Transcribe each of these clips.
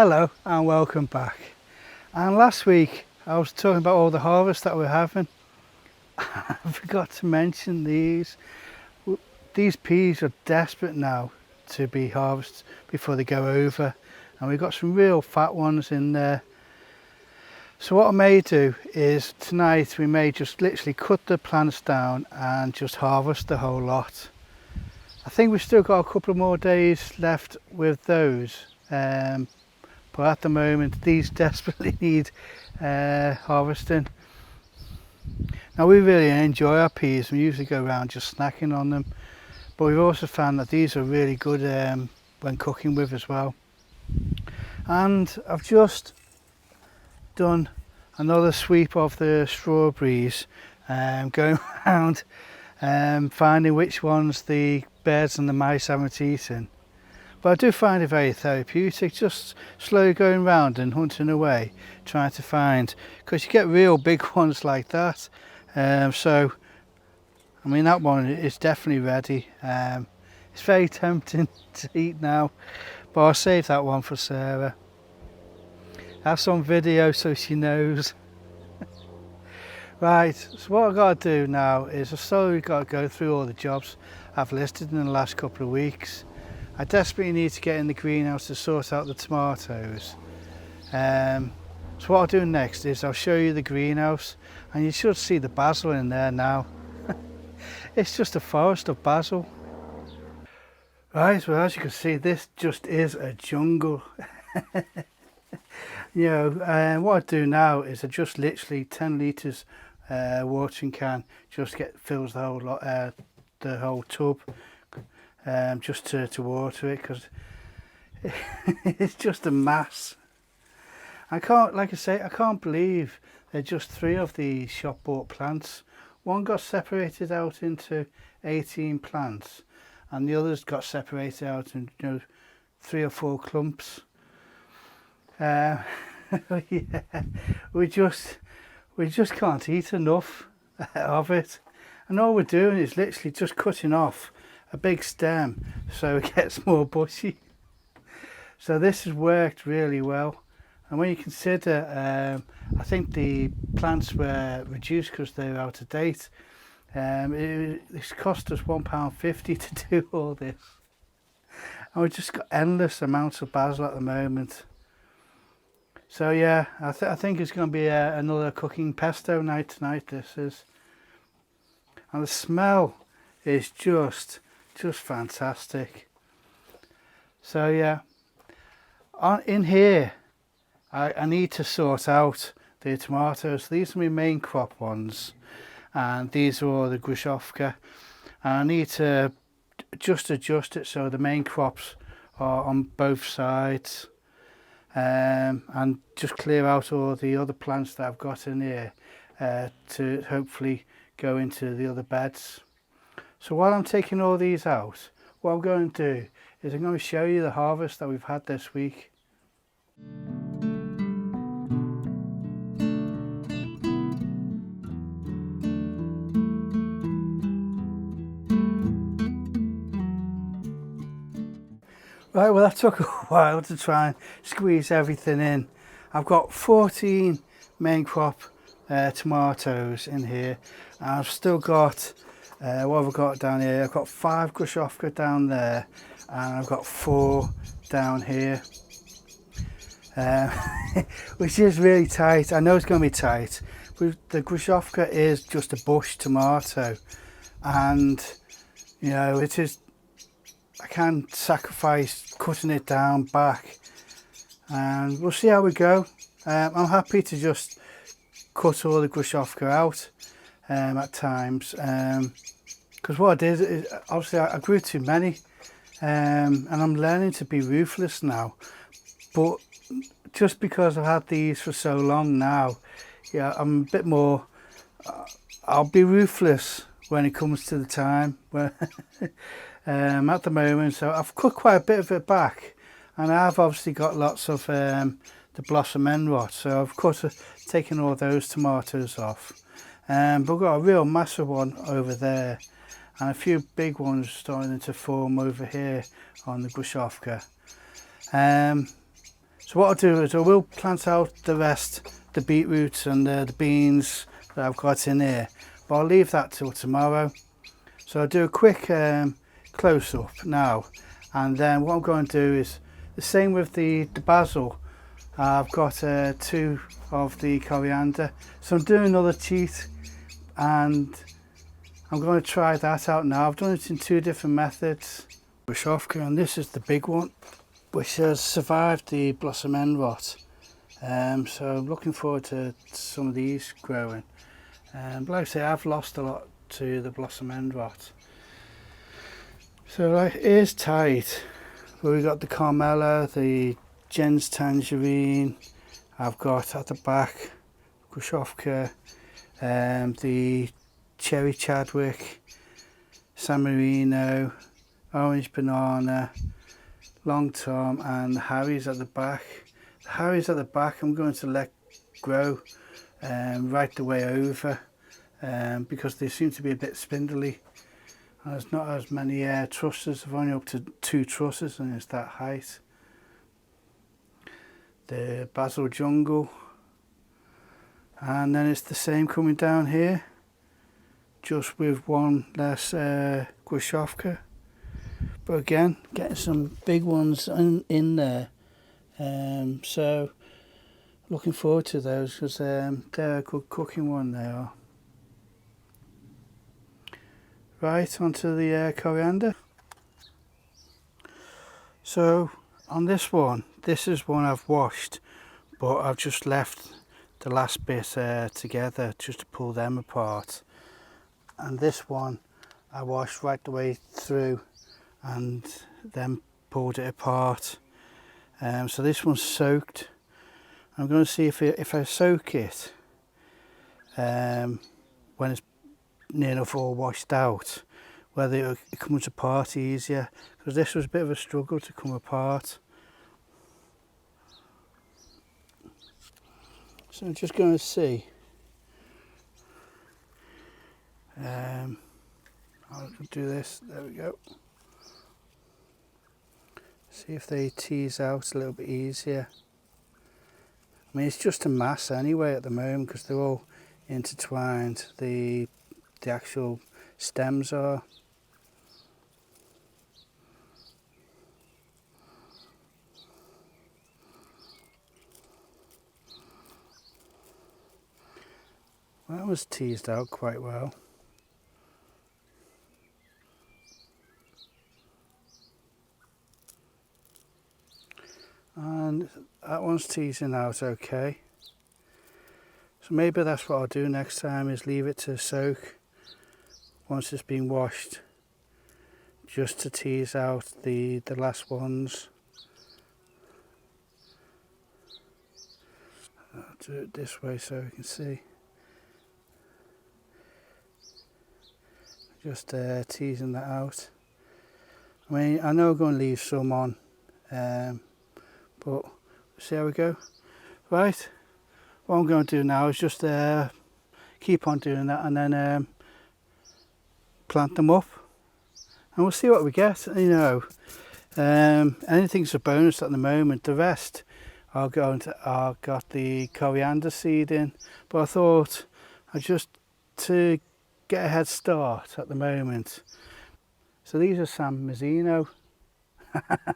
Hello and welcome back. And last week I was talking about all the harvest that we're having. I forgot to mention these. These peas are desperate now to be harvested before they go over, and we've got some real fat ones in there. So what I may do is tonight we may just literally cut the plants down and just harvest the whole lot. I think we've still got a couple of more days left with those. But at the moment these desperately need harvesting. Now we really enjoy our peas. We usually go around just snacking on them, but we've also found that these are really good when cooking with as well. And I've just done another sweep of the strawberries, going around finding which ones the birds and the mice haven't eaten. But I do find it very therapeutic, just slowly going around and hunting away, trying to find, because you get real big ones like that. So, I mean, that one is definitely ready. It's very tempting to eat now, but I'll save that one for Sarah. Have some video so she knows. Right, so what I've got to do now is I've slowly got to go through all the jobs I've listed in the last couple of weeks. I desperately need to get in the greenhouse to sort out the tomatoes. So what I'll do next is I'll show you the greenhouse, and you should see the basil in there now. It's just a forest of basil. Right, well, as you can see, this just is a jungle. You know, what I do now is I just literally 10 litres watering can just fills the whole lot, the whole tub. Just to water it, because it's just a mass. Like I say, I can't believe there are just 3 of these shop bought plants. One got separated out into 18 plants, and the others got separated out into 3 or 4 clumps. Yeah, we just can't eat enough of it, and all we're doing is literally just cutting off a big stem so it gets more bushy. So this has worked really well, and when you consider I think the plants were reduced because they were out of date, it's cost us £1.50 to do all this, and we've just got endless amounts of basil at the moment. So yeah, I think it's going to be another cooking pesto night tonight, this is, and the smell is just fantastic. So yeah, in here I need to sort out the tomatoes. These are my main crop ones, and these are all the grushovka, and I need to just adjust it so the main crops are on both sides, and just clear out all the other plants that I've got in here to hopefully go into the other beds. So while I'm taking all these out, what I'm going to do is I'm going to show you the harvest that we've had this week. Right, well, that took a while to try and squeeze everything in. I've got 14 main crop tomatoes in here, and I've still got what have I got down here? I've got 5 grushovka down there, and I've got 4 down here, which is really tight. I know it's going to be tight, but the grushovka is just a bush tomato, and you know, it is, I can sacrifice cutting it down back, and we'll see how we go. I'm happy to just cut all the grushovka out at times, because what I did is obviously I grew too many, and I'm learning to be ruthless now, but just because I've had these for so long now, yeah, I'm a bit more, I'll be ruthless when it comes to the time where at the moment. So I've cut quite a bit of it back, and I've obviously got lots of the blossom end rot, so I've taken all those tomatoes off, but we've got a real massive one over there, and a few big ones starting to form over here on the grushovka. So what I'll do is I will plant out the rest, the beetroots and the beans that I've got in here, but I'll leave that till tomorrow. So I'll do a quick close-up now, and then what I'm going to do is the same with the basil. I've got 2 of the coriander, so I'm doing another cheat, and I'm going to try that out now. I've done it in 2 different methods. Courgette, and this is the big one, which has survived the blossom end rot. So I'm looking forward to some of these growing. But like I say, I've lost a lot to the blossom end rot. So like, here's tight. Well, we got the Carmela, the Jen's tangerine. I've got at the back courgette, the cherry Chadwick, San Marino, orange banana, long tom, and the Harry's at the back. The Harry's at the back I'm going to let grow right the way over, because they seem to be a bit spindly. And there's not as many trusses. I've only up to 2 trusses and it's that height. The basil jungle, and then it's the same coming down here, just with 1 less courgette. But again, getting some big ones in there. So looking forward to those, because they're a good cooking one, they are. Right, onto the coriander. So on this one, this is one I've washed, but I've just left the last bit together just to pull them apart. And this one I washed right the way through and then pulled it apart. So this one's soaked. I'm going to see if I soak it when it's near enough all washed out, whether it comes apart easier, because this was a bit of a struggle to come apart. So I'm just going to see. I'll do this, there we go. See if they tease out a little bit easier. I mean, it's just a mass anyway at the moment, because they're all intertwined. The actual stems are. That was teased out quite well. And that one's teasing out okay. So maybe that's what I'll do next time, is leave it to soak once it's been washed, just to tease out the last ones. I'll do it this way so we can see. Just teasing that out. I mean, I know I'm going to leave some on, but see how we go. Right, what I'm going to do now is just keep on doing that, and then plant them up, and we'll see what we get. You know, anything's a bonus at the moment. The rest I've got the coriander seed in, but I thought to get a head start at the moment. So these are San Marzino.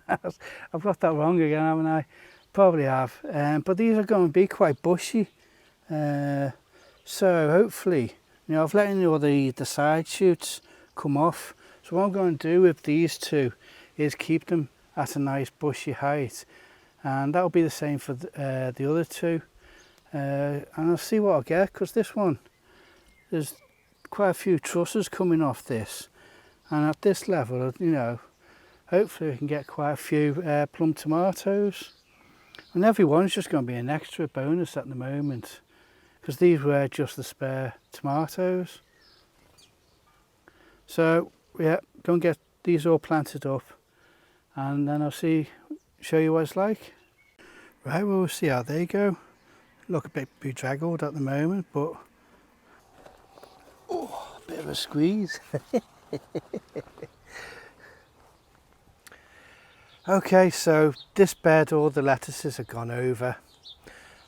I've got that wrong again, haven't I? Probably have. But these are going to be quite bushy. So hopefully, you know, I've let all the side shoots come off. So what I'm going to do with these 2 is keep them at a nice bushy height. And that'll be the same for the other 2. And I'll see what I'll get, because this one, there's quite a few trusses coming off this, and at this level, you know, hopefully we can get quite a few plum tomatoes, and every one's just going to be an extra bonus at the moment, because these were just the spare tomatoes. So yeah, go and get these all planted up, and then I'll show you what it's like. Right, we'll see how they go. Look a bit bedraggled at the moment, but oh, a bit of a squeeze. Okay, so this bed, all the lettuces have gone over.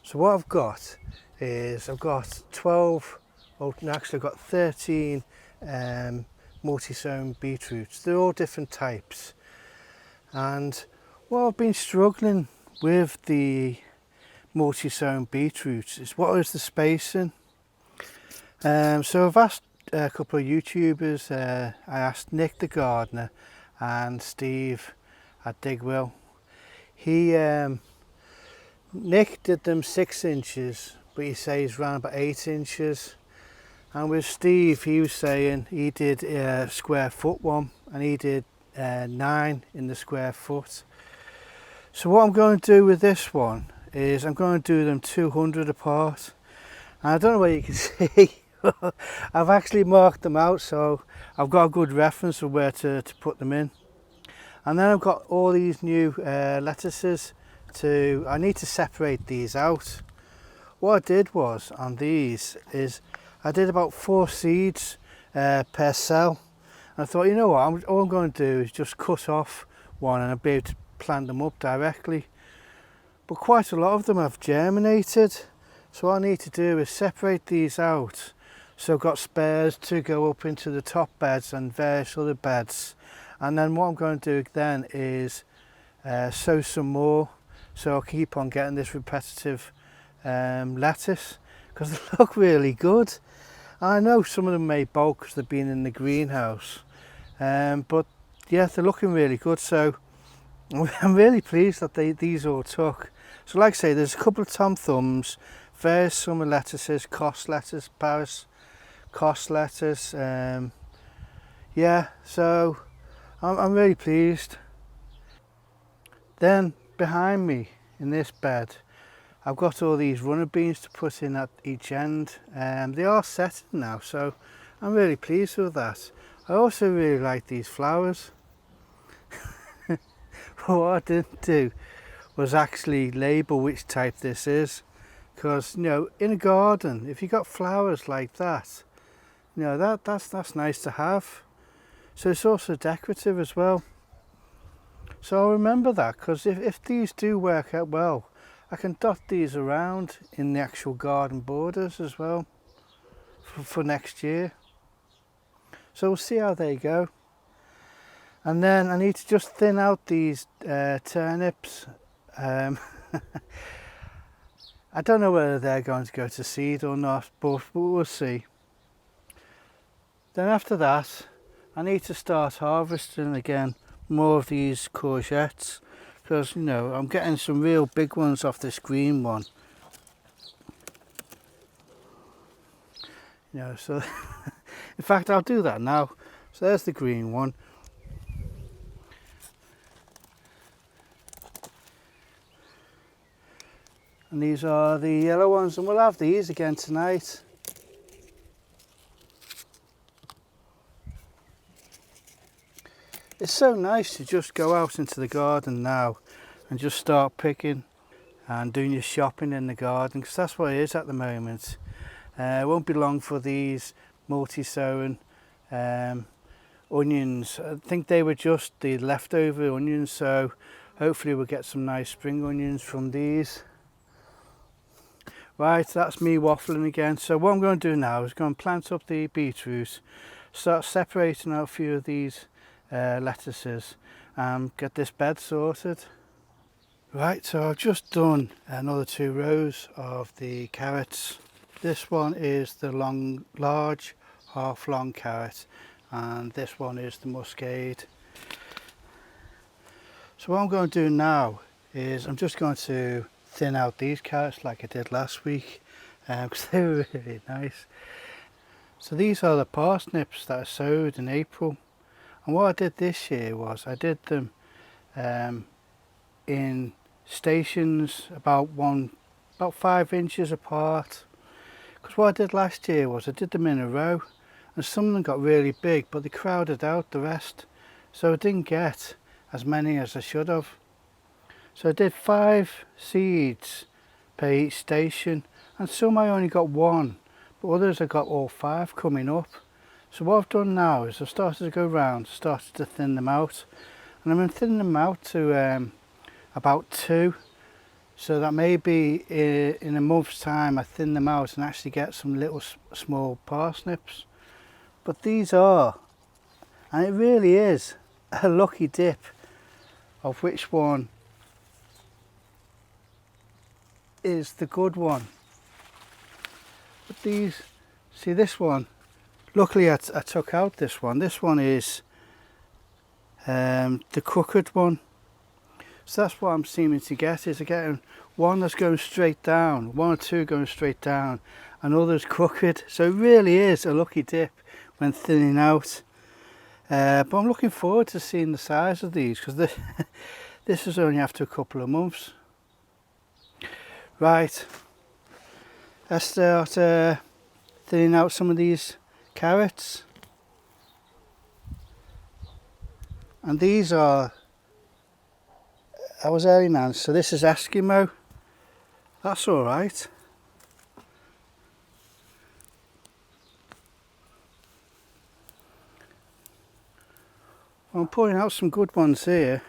So what I've got is I've got 12, well actually I've got 13 multi-sown beetroots. They're all different types. And what I've been struggling with the multi-sown beetroots is what is the spacing. So I've asked a couple of YouTubers, I asked Nick the gardener and Steve at Digwell. Nick did them 6 inches, but he says around about 8 inches. And with Steve, he was saying he did a square foot one, and he did 9 in the square foot. So what I'm going to do with this one is I'm going to do them 200 apart. And I don't know whether you can see, I've actually marked them out, so I've got a good reference of where to put them in. And then I've got all these new lettuces. I need to separate these out. What I did was on these is I did about 4 seeds per cell. And I thought, you know what, all I'm going to do is just cut off one and I'll be able to plant them up directly. But quite a lot of them have germinated. So what I need to do is separate these out. So I've got spares to go up into the top beds and various other beds. And then what I'm going to do then is sow some more. So I'll keep on getting this repetitive lettuce because they look really good. I know some of them may bulk because they've been in the greenhouse, but yeah, they're looking really good. So I'm really pleased that these all took. So like I say, there's a couple of Tom Thumbs, various summer lettuces, cost lettuce, Paris cost lettuce. Yeah, so I'm really pleased. Then behind me in this bed, I've got all these runner beans to put in at each end. They are setting now, so I'm really pleased with that. I also really like these flowers. But what I didn't do was actually label which type this is, because you know, in a garden, if you got flowers like that, you know, that's nice to have. So it's also decorative as well. So I'll remember that, because if these do work out well, I can dot these around in the actual garden borders as well for next year. So we'll see how they go. And then I need to just thin out these turnips. I don't know whether they're going to go to seed or not, but we'll see. Then after that, I need to start harvesting again more of these courgettes, because you know, I'm getting some real big ones off this green one. You know, so in fact I'll do that now. So there's the green one. And these are the yellow ones, and we'll have these again tonight. It's so nice to just go out into the garden now and just start picking and doing your shopping in the garden, because that's what it is at the moment. It won't be long for these multi-sown onions. I think they were just the leftover onions, so hopefully we'll get some nice spring onions from these. Right, that's me waffling again. So what I'm going to do now is go and plant up the beetroot, start separating out a few of these lettuces and get this bed sorted. Right, so I've just done another 2 rows of the carrots. This one is the large half long carrot, and this one is the muscade. So what I'm going to do now is I'm just going to thin out these carrots like I did last week, because they were really nice. So these are the parsnips that I sowed in April. And what I did this year was I did them in stations about 5 inches apart. Because what I did last year was I did them in a row, and some of them got really big, but they crowded out the rest. So I didn't get as many as I should have. So I did 5 seeds per each station, and some I only got 1, but others I got all 5 coming up. So what I've done now is I've started to go round, started to thin them out, and I'm thinning them out to about 2, so that maybe in a month's time I thin them out and actually get some little small parsnips. But these are, and it really is, a lucky dip of which one is the good one. But these, see this one, luckily I took out this one. This one is the crooked one. So that's what I'm seeming to get, is I'm getting one that's going straight down, 1 or 2 going straight down, and others crooked. So it really is a lucky dip when thinning out. But I'm looking forward to seeing the size of these, because this is only after a couple of months. Right, let's start thinning out some of these carrots. And these are, that was early now, so this is Eskimo. That's all right. I'm pulling out some good ones here.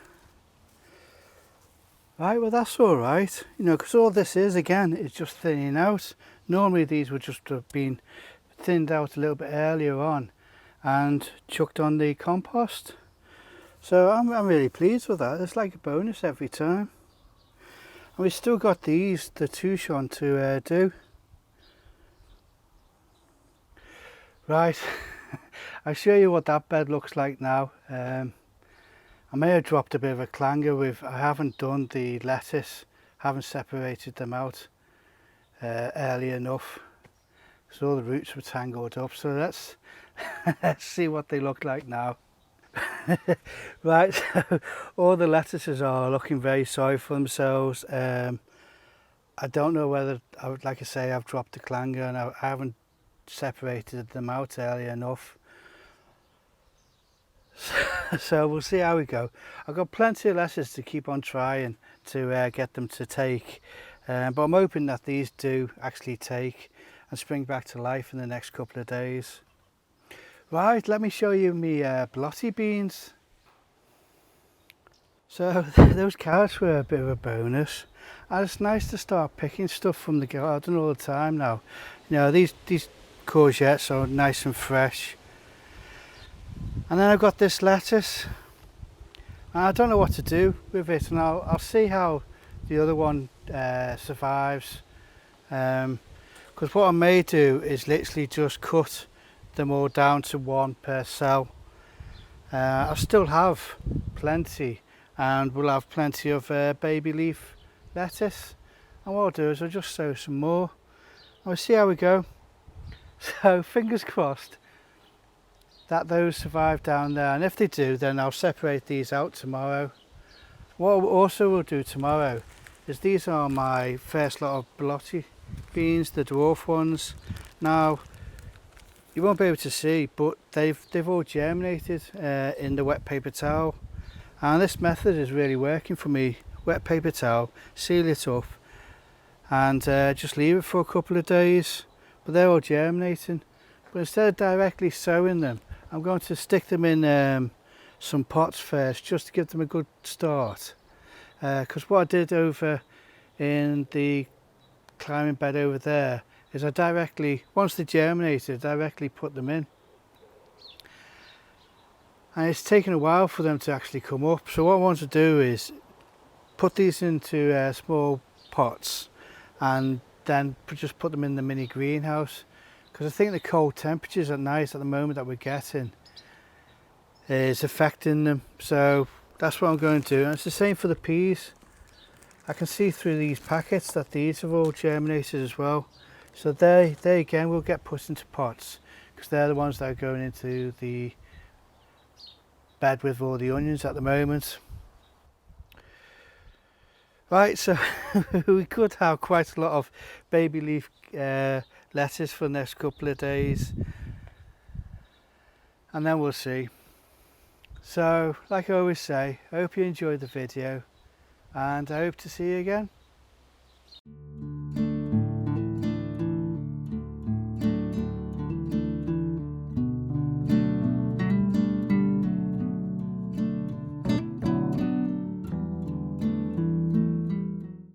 Right, well that's all right, you know, because all this is, again, is just thinning out. Normally these would just have been thinned out a little bit earlier on and chucked on the compost. So I'm really pleased with that. It's like a bonus every time. And we've still got these, the touchon, to do. Right, I'll show you what that bed looks like now. I may have dropped a bit of a clanger with, I haven't done the lettuce, haven't separated them out early enough, so all the roots were tangled up. So let's see what they look like now. Right, so all the lettuces are looking very sorry for themselves. I don't know whether, like I say, I've dropped the clanger and I haven't separated them out early enough. So we'll see how we go. I've got plenty of lettuce to keep on trying to get them to take, but I'm hoping that these do actually take and spring back to life in the next couple of days. Right, let me show you my blotty beans. So those carrots were a bit of a bonus, and it's nice to start picking stuff from the garden all the time now. You know, these courgettes are nice and fresh. And then I've got this lettuce, and I don't know what to do with it, and I'll see how the other one survives, because what I may do is literally just cut them all down to 1 per cell. I'll still have plenty, and we'll have plenty of baby leaf lettuce, and what I'll do is I'll just sow some more and we'll see how we go. So fingers crossed that those survive down there, and if they do, then I'll separate these out tomorrow. What also we'll do tomorrow is, these are my first lot of blotty beans, the dwarf ones. Now you won't be able to see, but they've all germinated in the wet paper towel, and this method is really working for me. Wet paper towel, seal it up, and just leave it for a couple of days. But they're all germinating. But instead of directly sowing them, I'm going to stick them in some pots first, just to give them a good start. Because what I did over in the climbing bed over there is I directly, once they germinated, directly put them in. And it's taken a while for them to actually come up. So what I want to do is put these into small pots and then just put them in the mini greenhouse. Because I think the cold temperatures at night at the moment that we're getting is affecting them. So that's what I'm going to do. And it's the same for the peas. I can see through these packets that these have all germinated as well. So they again will get put into pots, because they're the ones that are going into the bed with all the onions at the moment. Right, so we could have quite a lot of baby leaf lettuce for the next couple of days, and then we'll see. So like I always say, I hope you enjoyed the video, and I hope to see you again.